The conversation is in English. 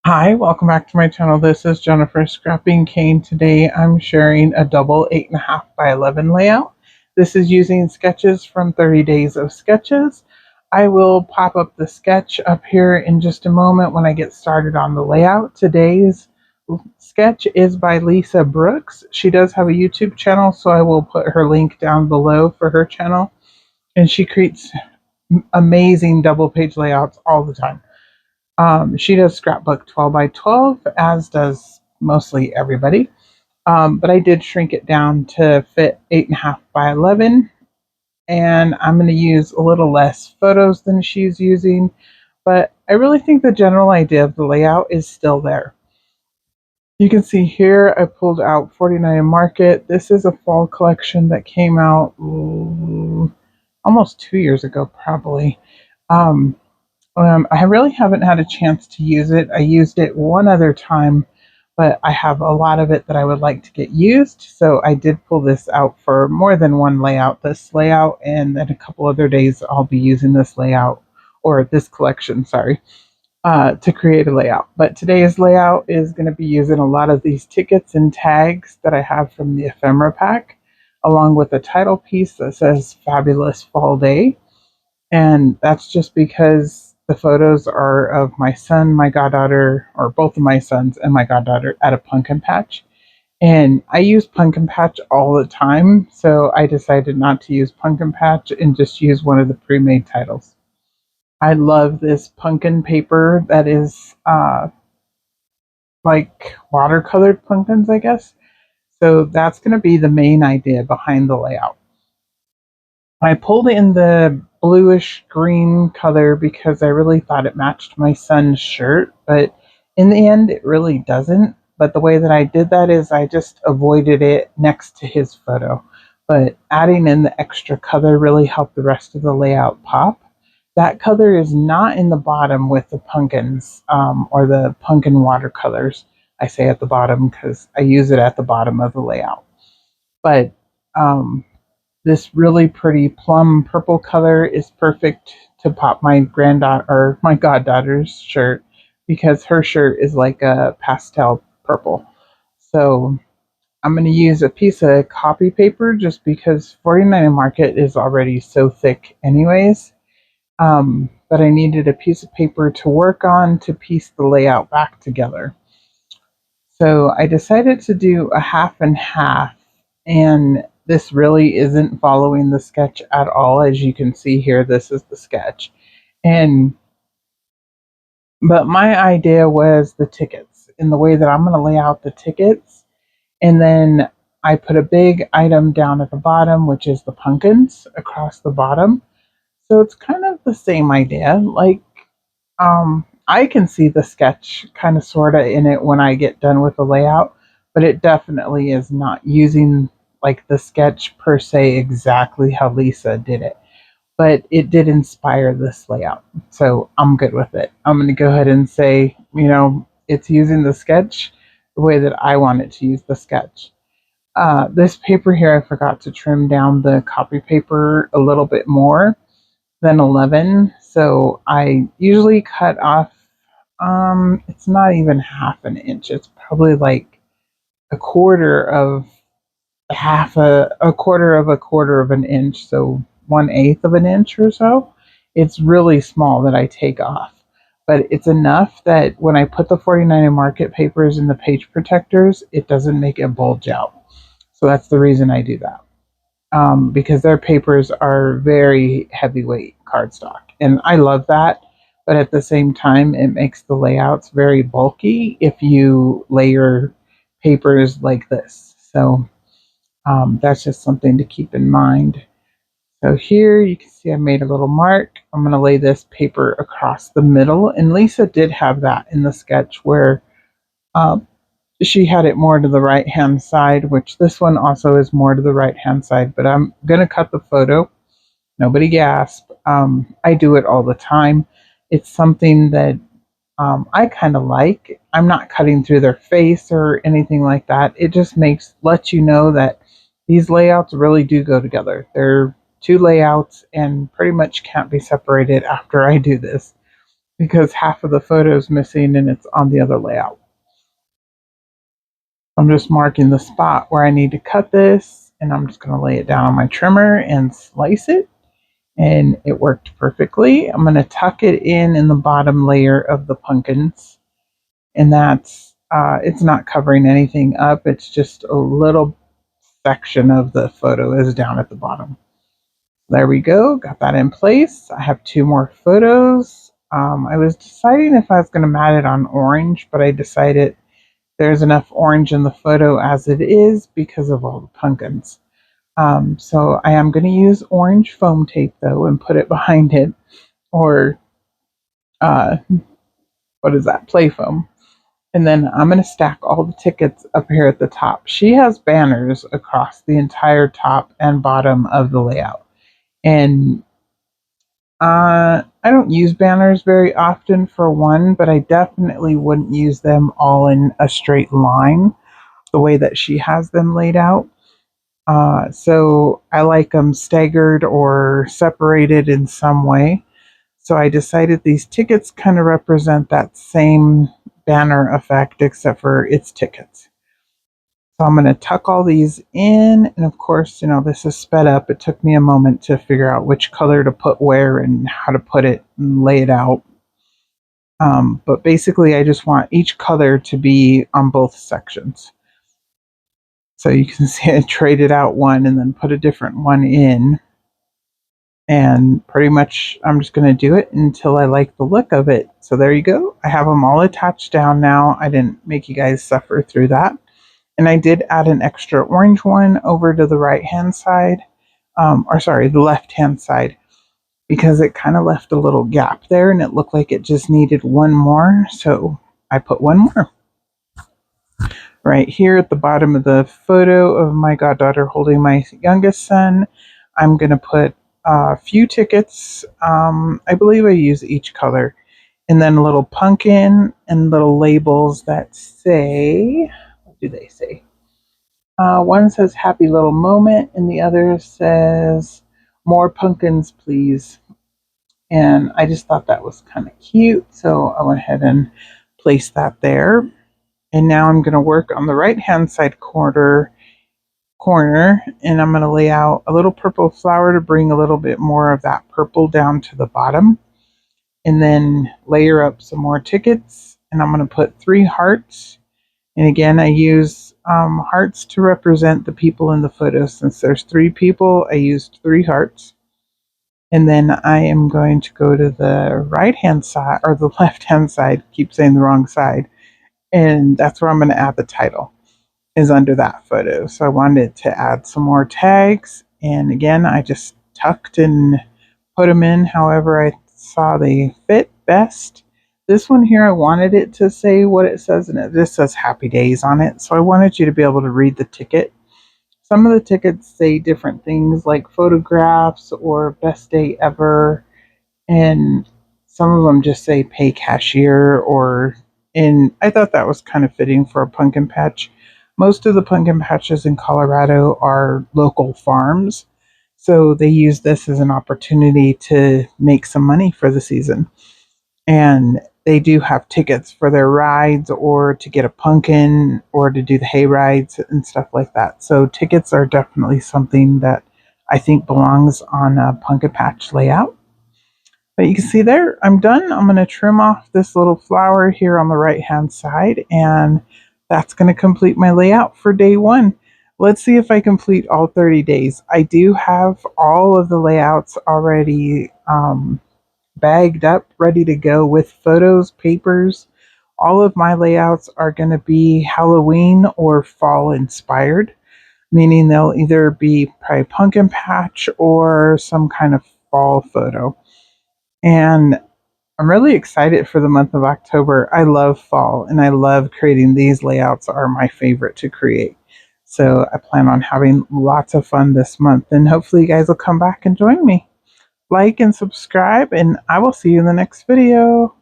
Hi, welcome back to my channel. This is Jennifer Scrapping Cane. Today I'm sharing a double 8.5 by 11 layout. This is using sketches from 30 Days of Sketches. I will pop up the sketch up here in just a moment when I get started on the layout. Today's sketch is by Lisa Brooks. She does have a YouTube channel, so I will put her link down below for her channel. And she creates amazing double page layouts all the time. She does scrapbook 12 by 12, as does mostly everybody. But I did shrink it down to fit 8.5 by 11. And I'm going to use a little less photos than she's using. But I really think the general idea of the layout is still there. You can see here I pulled out 49 Market. This is a fall collection that came out almost 2 years ago, probably. Um, I really haven't had a chance to use it. I used it one other time, but I have a lot of it that I would like to get used. So I did pull this out for more than one layout. This layout, and then a couple other days I'll be using this layout, or this collection, sorry, to create a layout. But today's layout is going to be using a lot of these tickets and tags that I have from the ephemera pack, along with a title piece that says Fabulous Fall Day. And that's just because the photos are of my son, my goddaughter, or both of my sons and my goddaughter at a pumpkin patch. And I use pumpkin patch all the time, so I decided not to use pumpkin patch and just use one of the pre-made titles. I love this pumpkin paper that is like watercolored pumpkins, I guess. So that's going to be the main idea behind the layout. I pulled in the bluish green color because I really thought it matched my son's shirt, but in the end it really doesn't. But the way that I did that is I just avoided it next to his photo. But adding in the extra color really helped the rest of the layout pop. That color is not in the bottom with the pumpkins, or the pumpkin watercolors. I say at the bottom because I use it at the bottom of the layout. But um, this really pretty plum purple color is perfect to pop my granddaughter or my goddaughter's shirt, because her shirt is like a pastel purple. So I'm going to use a piece of copy paper just because 49 Market is already so thick anyways. But I needed a piece of paper to work on to piece the layout back together. So I decided to do a half and half, and this really isn't following the sketch at all. As you can see here, this is the sketch. But my idea was the tickets, in the way that I'm going to lay out the tickets, and then I put a big item down at the bottom, which is the pumpkins across the bottom. So it's kind of the same idea. Like, I can see the sketch kind of sort of in it when I get done with the layout, but it definitely is not using like the sketch per se exactly how Lisa did it. But it did inspire this layout, so I'm good with it. I'm going to go ahead and say, it's using the sketch the way that I want it to use the sketch. This paper here, I forgot to trim down the copy paper a little bit more than 11. So I usually cut off, it's not even half an inch. It's probably like a quarter of a quarter of a quarter of an inch. So 1/8 of an inch or so. It's really small that I take off. But it's enough that when I put the 49 Market papers in the page protectors, it doesn't make it bulge out. So that's the reason I do that, because their papers are very heavyweight cardstock. And I love that, but at the same time, it makes the layouts very bulky if you layer papers like this. So that's just something to keep in mind. So here you can see I made a little mark. I'm going to lay this paper across the middle. And Lisa did have that in the sketch where um, she had it more to the right hand side, which this one also is more to the right hand side, but I'm going to cut the photo. Nobody gasp. I do it all the time. It's something that I kind of like. I'm not cutting through their face or anything like that. It just lets you know that these layouts really do go together. They're two layouts and pretty much can't be separated after I do this. because half of the photo is missing and it's on the other layout. I'm just marking the spot where I need to cut this, and I'm just going to lay it down on my trimmer and slice it, and it worked perfectly. I'm going to tuck it in the bottom layer of the pumpkins, and that's it's not covering anything up. It's just a little section of the photo is down at the bottom. There we go. Got that in place. I have 2 more photos. I was deciding if I was going to mat it on orange, but I decided there's enough orange in the photo as it is because of all the pumpkins. So I am going to use orange foam tape though and put it behind it, or what is that? Play foam. And then I'm going to stack all the tickets up here at the top. She has banners across the entire top and bottom of the layout. And I don't use banners very often for one, but I definitely wouldn't use them all in a straight line the way that she has them laid out. So I like them staggered or separated in some way. So I decided these tickets kind of represent that same banner effect, except for it's tickets. So I'm going to tuck all these in, and of course, this is sped up. It took me a moment to figure out which color to put where and how to put it and lay it out. But basically, I just want each color to be on both sections. So you can see I traded out one and then put a different one in. And pretty much I'm just going to do it until I like the look of it. So there you go. I have them all attached down now. I didn't make you guys suffer through that. And I did add an extra orange one over to the right-hand side, the left-hand side, because it kind of left a little gap there and it looked like it just needed one more. So I put one more. Right here at the bottom of the photo of my goddaughter holding my youngest son, I'm going to put a few tickets. I believe I use each color. And then a little pumpkin and little labels that say, what do they say? One says happy little moment and the other says more pumpkins please. And I just thought that was kind of cute, so I went ahead and placed that there. And now I'm going to work on the right hand side corner, and I'm going to lay out a little purple flower to bring a little bit more of that purple down to the bottom, and then layer up some more tickets, and I'm going to put 3 hearts. And again, I use hearts to represent the people in the photo. Since there's 3 people, I used 3 hearts. And then I am going to go to the right hand side, or the left hand side, keep saying the wrong side, and that's where I'm going to add the title, is under that photo. So I wanted to add some more tags, and again I just tucked and put them in however I saw they fit best. This one here, I wanted it to say what it says, and this says Happy Days on it, so I wanted you to be able to read the ticket. Some of the tickets say different things like photographs or best day ever, and some of them just say pay cashier, and I thought that was kind of fitting for a pumpkin patch. Most of the pumpkin patches in Colorado are local farms, so they use this as an opportunity to make some money for the season. And they do have tickets for their rides or to get a pumpkin or to do the hay rides and stuff like that. So tickets are definitely something that I think belongs on a pumpkin patch layout. But you can see there, I'm done. I'm going to trim off this little flower here on the right hand side, and that's going to complete my layout for day 1. Let's see if I complete all 30 days. I do have all of the layouts already bagged up, ready to go with photos, papers. All of my layouts are going to be Halloween or fall inspired, meaning they'll either be probably pumpkin patch or some kind of fall photo. And I'm really excited for the month of October. I love fall and I love creating these layouts, are my favorite to create. So I plan on having lots of fun this month, and hopefully you guys will come back and join me. Like and subscribe, and I will see you in the next video.